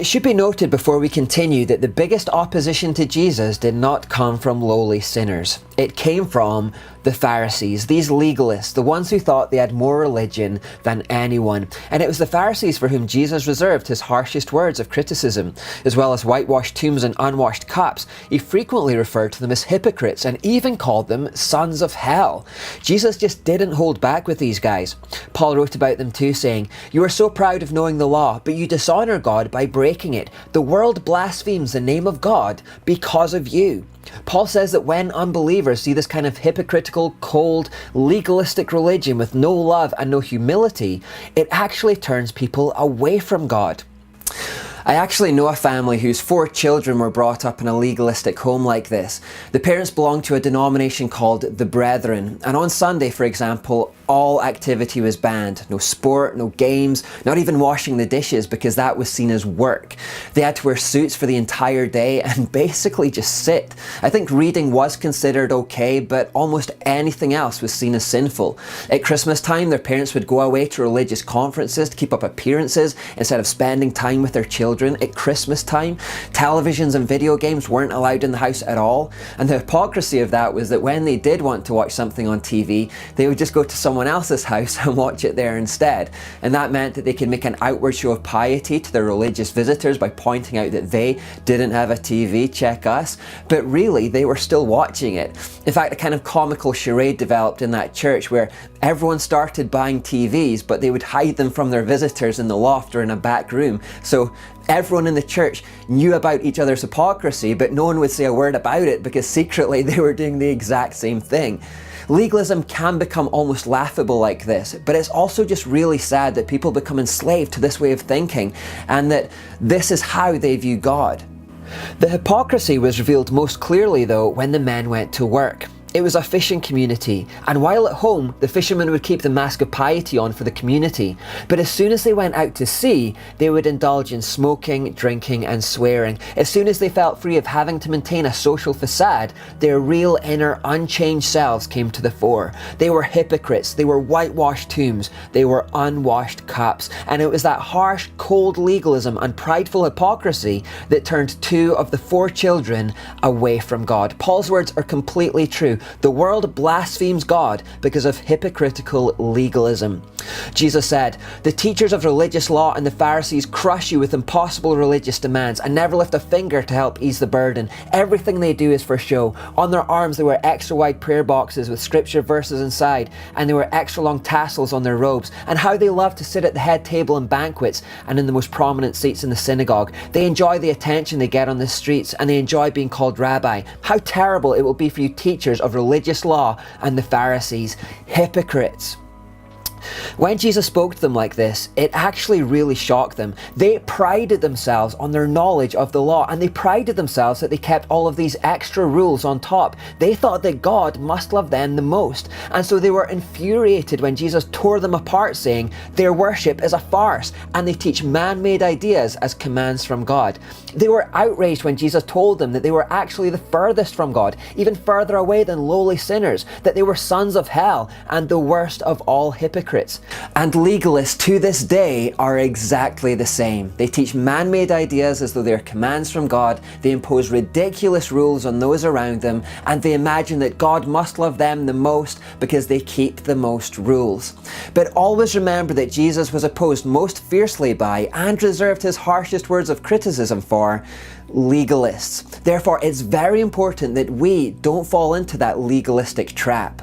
It should be noted before we continue that the biggest opposition to Jesus did not come from lowly sinners. It came from the Pharisees, these legalists, the ones who thought they had more religion than anyone. And it was the Pharisees for whom Jesus reserved his harshest words of criticism. As well as whitewashed tombs and unwashed cups, he frequently referred to them as hypocrites and even called them sons of hell. Jesus just didn't hold back with these guys. Paul wrote about them too, saying, "You are so proud of knowing the law, but you dishonor God by breaking it. The world blasphemes the name of God because of you." Paul says that when unbelievers see this kind of hypocritical, cold, legalistic religion with no love and no humility, it actually turns people away from God. I actually know a family whose 4 children were brought up in a legalistic home like this. The parents belonged to a denomination called the Brethren, and on Sunday, for example, all activity was banned. No sport, no games, not even washing the dishes because that was seen as work. They had to wear suits for the entire day and basically just sit. I think reading was considered okay, but almost anything else was seen as sinful. At Christmas time, their parents would go away to religious conferences to keep up appearances instead of spending time with their children. At Christmas time, televisions and video games weren't allowed in the house at all. And the hypocrisy of that was that when they did want to watch something on TV, they would just go to someone else's house and watch it there instead. And that meant that they could make an outward show of piety to their religious visitors by pointing out that they didn't have a TV, check us. But really, they were still watching it. In fact, a kind of comical charade developed in that church where everyone started buying TVs, but they would hide them from their visitors in the loft or in a back room. So everyone in the church knew about each other's hypocrisy, but no one would say a word about it because secretly they were doing the exact same thing. Legalism can become almost laughable like this, but it's also just really sad that people become enslaved to this way of thinking and that this is how they view God. The hypocrisy was revealed most clearly though when the men went to work. It was a fishing community, and while at home, the fishermen would keep the mask of piety on for the community. But as soon as they went out to sea, they would indulge in smoking, drinking, and swearing. As soon as they felt free of having to maintain a social facade, their real inner unchanged selves came to the fore. They were hypocrites, they were whitewashed tombs, they were unwashed cups. And it was that harsh, cold legalism and prideful hypocrisy that turned 2 of the 4 children away from God. Paul's words are completely true. The world blasphemes God because of hypocritical legalism. Jesus said, "The teachers of religious law and the Pharisees crush you with impossible religious demands and never lift a finger to help ease the burden. Everything they do is for show. On their arms they wear extra wide prayer boxes with scripture verses inside, and they wear extra long tassels on their robes. And how they love to sit at the head table in banquets and in the most prominent seats in the synagogue. They enjoy the attention they get on the streets, and they enjoy being called rabbi. How terrible it will be for you teachers of religious law and the Pharisees, hypocrites." When Jesus spoke to them like this, it actually really shocked them. They prided themselves on their knowledge of the law, and they prided themselves that they kept all of these extra rules on top. They thought that God must love them the most, and so they were infuriated when Jesus tore them apart, saying their worship is a farce and they teach man-made ideas as commands from God. They were outraged when Jesus told them that they were actually the furthest from God, even further away than lowly sinners, that they were sons of hell and the worst of all hypocrites. And legalists to this day are exactly the same. They teach man-made ideas as though they're commands from God, they impose ridiculous rules on those around them, and they imagine that God must love them the most because they keep the most rules. But always remember that Jesus was opposed most fiercely by, and reserved his harshest words of criticism for, legalists. Therefore, it's very important that we don't fall into that legalistic trap.